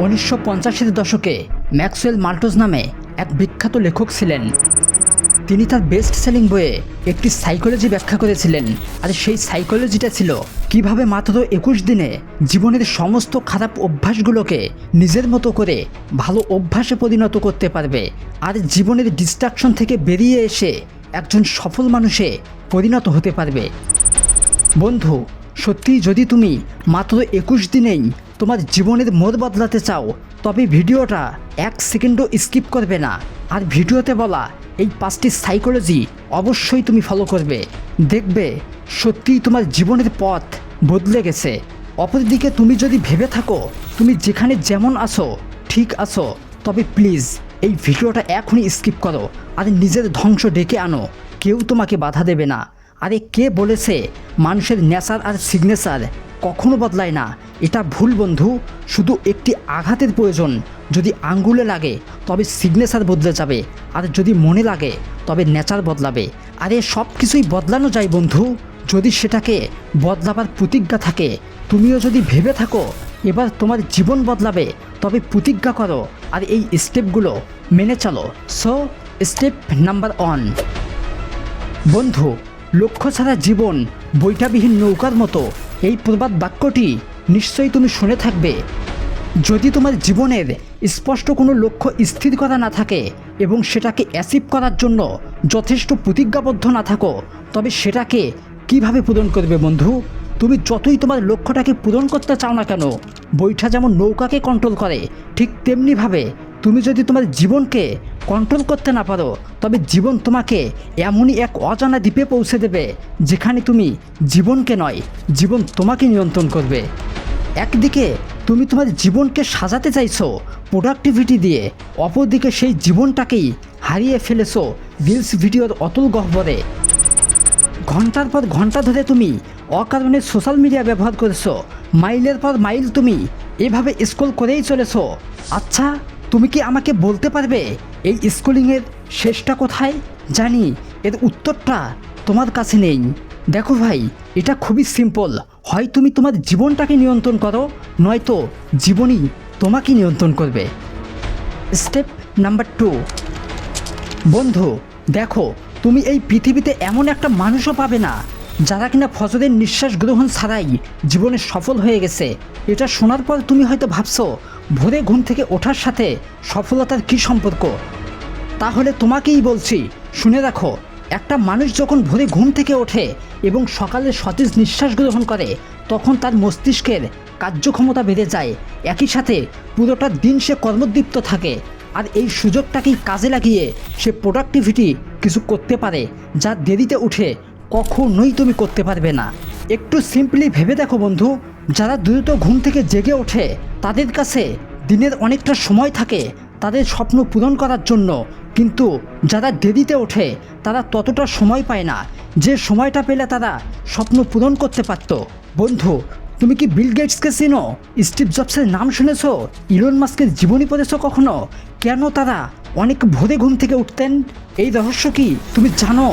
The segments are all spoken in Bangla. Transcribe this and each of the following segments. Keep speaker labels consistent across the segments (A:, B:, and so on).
A: 1950-এর দশকে ম্যাক্সওয়েল মাল্টোজ নামে এক বিখ্যাত লেখক ছিলেন। তিনি তার বেস্ট সেলিং বইয়ে একটি সাইকোলজি ব্যাখ্যা করেছিলেন, আর সেই সাইকোলজিটা ছিল কিভাবে মাত্র 21 দিনে জীবনের সমস্ত খারাপ অভ্যাসগুলোকে নিজের মতো করে ভালো অভ্যাসে পরিণত করতে পারবে, আর জীবনের ডিস্ট্রাকশন থেকে বেরিয়ে এসে একজন সফল মানুষে পরিণত হতে পারবে। বন্ধু, সত্যিই যদি তুমি মাত্র 21 দিনেই তোমার জীবনের মোড় বদলাতে চাও, তবে ভিডিওটা 1 সেকেন্ডও স্কিপ করবে না, আর ভিডিওতে বলা এই 5টি সাইকোলজি অবশ্যই তুমি ফলো করবে। দেখবে সত্যিই তোমার জীবনের পথ বদলে গেছে। অপরদিকে তুমি যদি ভেবে থাকো তুমি যেখানে যেমন আছো ঠিক আছো, তবে প্লিজ এই ভিডিওটা এখনই স্কিপ করো আর নিজের ধ্বংস ডেকে আনো। কেউ তোমাকে বাধা দেবে না। আরে কে বলেছে মানুষের নেচার আর সিগনেচার কখনো বদলায় না? এটা ভুল বন্ধু। শুধু একটি আঘাতের প্রয়োজন। যদি আঙ্গুলে লাগে তবে সিগনেচার বদলে যাবে, আর যদি মনে লাগে তবে নেচার বদলাবে। আরে সব কিছুই বদলানো যায় বন্ধু, যদি সেটাকে বদলাবার প্রতিজ্ঞা থাকে। তুমিও যদি ভেবে থাকো এবার তোমার জীবন বদলাবে, তবে প্রতিজ্ঞা করো আর এই স্টেপগুলো মেনে চলো। So step number 1। বন্ধু, লক্ষ্য ছাড়া জীবন বৈঠাবিহীন নৌকার মতো। এই প্রবাদ বাক্যটি নিশ্চয়ই তুমি শুনে থাকবে। যদি তোমার জীবনের স্পষ্ট কোনো লক্ষ্য স্থির করা না থাকে এবং সেটাকে অ্যাচিভ করার জন্য যথেষ্ট প্রতিজ্ঞাবদ্ধ না থাকো, তবে সেটাকে কিভাবে পূরণ করবে বন্ধু? তুমি যতই তোমার লক্ষ্যটাকে পূরণ করতে চাও না কেন, বৈঠা যেমন নৌকাকে কন্ট্রোল করে, ঠিক তেমনিভাবে তুমি যদি তোমার জীবনকে কন্ট্রোল করতে না পারো, তবে জীবন তোমাকে এমনই এক অজানা দ্বীপে পৌঁছে দেবে যেখানে তুমি জীবনকে নয়, জীবন তোমাকে নিয়ন্ত্রণ করবে। একদিকে তুমি তোমার জীবনকে সাজাতে চাইছো প্রোডাক্টিভিটি দিয়ে, অপরদিকে সেই জীবনটাকেই হারিয়ে ফেলেছো রিলস ভিডিওর অতুল গহ্বরে। ঘন্টার পর ঘন্টা ধরে তুমি অকারণে সোশ্যাল মিডিয়া ব্যবহার করেছো, মাইলের পর মাইল তুমি এভাবে স্ক্রল করেই চলেছো। আচ্ছা, তুমি কি আমাকে বলতে পারবে এই স্ক্রলিংয়ের শেষটা কোথায়? জানি এর উত্তরটা তোমার কাছে নেই। দেখো ভাই, এটা খুবই সিম্পল। হয় তুমি তোমার জীবনটাকে নিয়ন্ত্রণ করো, নয়তো জীবনই তোমাকে নিয়ন্ত্রণ করবে। Step number 2। বন্ধু দেখো, তুমি এই পৃথিবীতে এমন একটা মানুষও পাবে না যারা কিনা ফজরের নিঃশ্বাস গ্রহণ ছাড়াই জীবনে সফল হয়ে গেছে। এটা শোনার পর তুমি হয়তো ভাবছো ভোরে ঘুম থেকে ওঠার সাথে সফলতার কী সম্পর্ক? তাহলে তোমাকেই বলছি, শুনে রাখো। একটা মানুষ যখন ভোরে ঘুম থেকে ওঠে এবং সকালে সতেজ নিঃশ্বাস গ্রহণ করে, তখন তার মস্তিষ্কের কার্যক্ষমতা বেড়ে যায়। একই সাথে পুরোটা দিন সে কর্মদীপ্ত থাকে, আর এই সুযোগটাকেই কাজে লাগিয়ে সে প্রোডাক্টিভিটি কিছু করতে পারে, যা দেরিতে উঠে কখনোই তুমি করতে পারবে না। একটু সিম্পলি ভেবে দেখো বন্ধু, যারা দ্রুত ঘুম থেকে জেগে ওঠে তাদের কাছে দিনের অনেকটা সময় থাকে তাদের স্বপ্ন পূরণ করার জন্য, কিন্তু যারা দেরিতে ওঠে তারা ততটা সময় পায় না যে সময়টা পেলে তারা স্বপ্ন পূরণ করতে পারত। বন্ধু, তুমি কি বিল গেটসকে চিনো? স্টিভ জবসের নাম শুনেছো? ইলন মাস্কের জীবনী পড়েছো কখনো? কেন তারা অনেক ভোরে ঘুম থেকে উঠতেন? এই রহস্য কি তুমি জানো?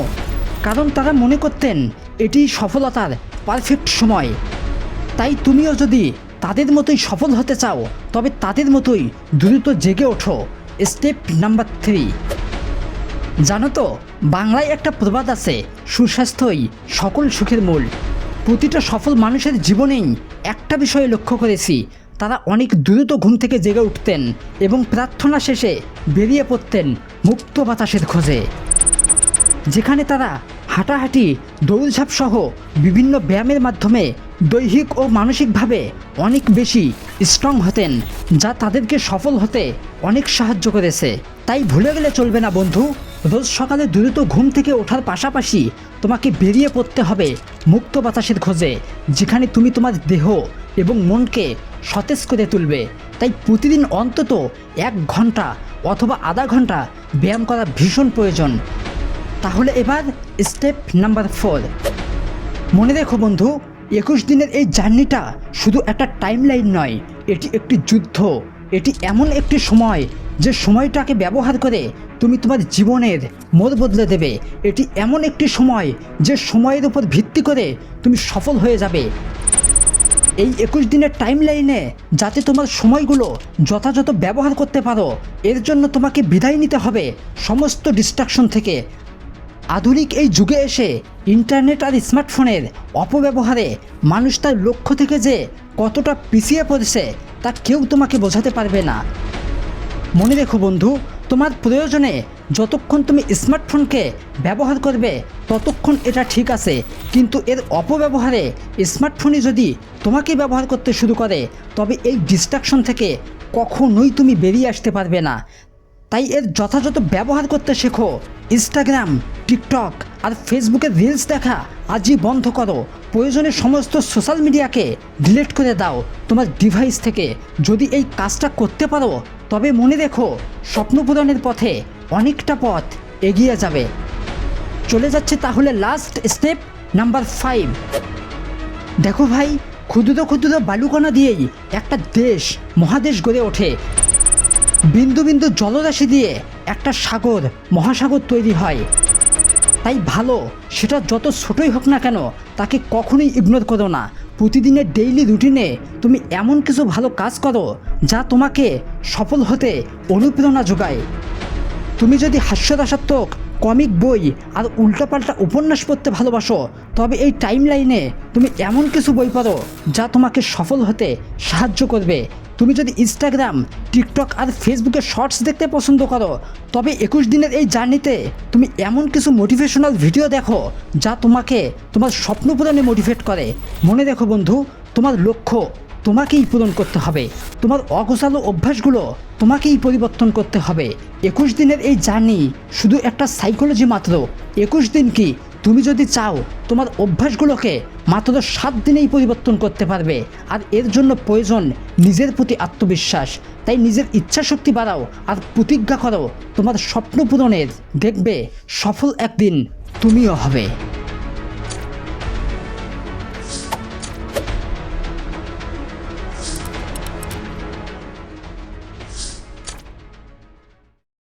A: কারণ তারা মনে করতেন এটি সফলতার পারফেক্ট সময়। তাই তুমিও যদি তাদের মতোই সফল হতে চাও, তবে তাদের মতোই দ্রুত জেগে ওঠো। Step number 3। জানো তো, বাংলায় একটা প্রবাদ আছে, সুস্বাস্থ্যই সকল সুখের মূল। প্রতিটা সফল মানুষের জীবনেই একটা বিষয়ে লক্ষ্য করেছি, তারা অনেক দ্রুত ঘুম থেকে জেগে উঠতেন এবং প্রার্থনা শেষে বেরিয়ে পড়তেন মুক্ত বাতাসের খোঁজে, যেখানে তারা হাঁটাহাঁটি, দৌড়ঝাঁপ সহ বিভিন্ন ব্যায়ামের মাধ্যমে দৈহিক ও মানসিকভাবে অনেক বেশি স্ট্রং হতেন, যা তাদেরকে সফল হতে অনেক সাহায্য করেছে। তাই ভুলে গেলে চলবে না বন্ধু, রোজ সকালে দ্রুত ঘুম থেকে ওঠার পাশাপাশি তোমাকে বেরিয়ে পড়তে হবে মুক্ত বাতাসের খোঁজে, যেখানে তুমি তোমার দেহ এবং মনকে সতেজ করে তুলবে। তাই প্রতিদিন অন্তত 1 ঘন্টা অথবা আধা ঘন্টা ব্যায়াম করা ভীষণ প্রয়োজন। তাহলে এবার স্টেপ নাম্বার 4। মনে রেখো বন্ধু, 21 দিনের এই জার্নিটা শুধু একটা টাইমলাইন নয়, এটি একটি যুদ্ধ। এটি এমন একটি সময় যে সময়টাকে ব্যবহার করে তুমি তোমার জীবনের মোড় বদলে দেবে। এটি এমন একটি সময় যে সময়ের উপর ভিত্তি করে তুমি সফল হয়ে যাবে। এই 21 দিনের টাইম লাইনে যাতে তোমার সময়গুলো যথাযথ ব্যবহার করতে পারো, এর জন্য তোমাকে বিদায় নিতে হবে সমস্ত ডিস্ট্রাকশন থেকে। আধুনিক এই যুগে এসে ইন্টারনেট আর স্মার্টফোনের অপব্যবহারে মানুষ তার লক্ষ্য থেকে যে কতটা পিছিয়ে পড়েছে তা কেউ তোমাকে বোঝাতে পারবে না। মনে রেখো বন্ধু, তোমার প্রয়োজনে যতক্ষণ তুমি স্মার্টফোনকে ব্যবহার করবে ততক্ষণ এটা ঠিক আছে, কিন্তু এর অপব্যবহারে স্মার্টফোনই যদি তোমাকে ব্যবহার করতে শুরু করে তবে এই ডিস্ট্রাকশন থেকে কখনোই তুমি বেরিয়ে আসতে পারবে না। তাই এর যথাযথ ব্যবহার করতে শেখো। ইনস্টাগ্রাম, টিকটক আর ফেসবুকের রিলস দেখা আজই বন্ধ করো। প্রয়োজনে সমস্ত সোশ্যাল মিডিয়াকে ডিলিট করে দাও তোমার ডিভাইস থেকে। যদি এই কাজটা করতে পারো তবে মনে রেখো স্বপ্ন পূরণের পথে অনেকটা পথ এগিয়ে যাবে। চলে যাচ্ছে তাহলে লাস্ট স্টেপ নাম্বার 5। দেখো ভাই, ক্ষুদ্র ক্ষুদ্র বালুকণা দিয়েই একটা দেশ মহাদেশ গড়ে ওঠে। বিন্দু বিন্দু জলরাশি দিয়ে একটা সাগর মহাসাগর তৈরি হয়। তাই ভালো সেটা যত ছোটই হোক না কেন তাকে কখনোই ইগনোর করো না। প্রতিদিনের ডেইলি রুটিনে তুমি এমন কিছু ভালো কাজ করো যা তোমাকে সফল হতে অনুপ্রেরণা যোগায়। তুমি যদি হাস্যরসাত্মক কমিক বই আর উল্টাপাল্টা উপন্যাস পড়তে ভালোবাসো তবে এই টাইম লাইনে তুমি এমন কিছু বই পড়ো যা তোমাকে সফল হতে সাহায্য করবে। তুমি যদি ইনস্টাগ্রাম, টিকটক আর ফেসবুকে শর্টস দেখতে পছন্দ করো তবে 21 দিনের এই জার্নিতে তুমি এমন কিছু মোটিভেশনাল ভিডিও দেখো যা তোমাকে তোমার স্বপ্ন পূরণে মোটিভেট করে। মনে রেখো বন্ধু, তোমার লক্ষ্য তোমাকেই পূরণ করতে হবে। তোমার অগোছালো অভ্যাসগুলো তোমাকেই পরিবর্তন করতে হবে। 21 দিনের এই জার্নি শুধু একটা সাইকোলজি মাত্র। 21 দিন কি, তুমি যদি চাও তোমার অভ্যাসগুলোকে মাত্র 7 দিনেই পরিবর্তন করতে পারবে। আর এর জন্য প্রয়োজন নিজের প্রতি আত্মবিশ্বাস। তাই নিজের ইচ্ছাশক্তি বাড়াও আর প্রতিজ্ঞা করো তোমার স্বপ্ন পূরণের। দেখবে সফল একদিন তুমিও হবে।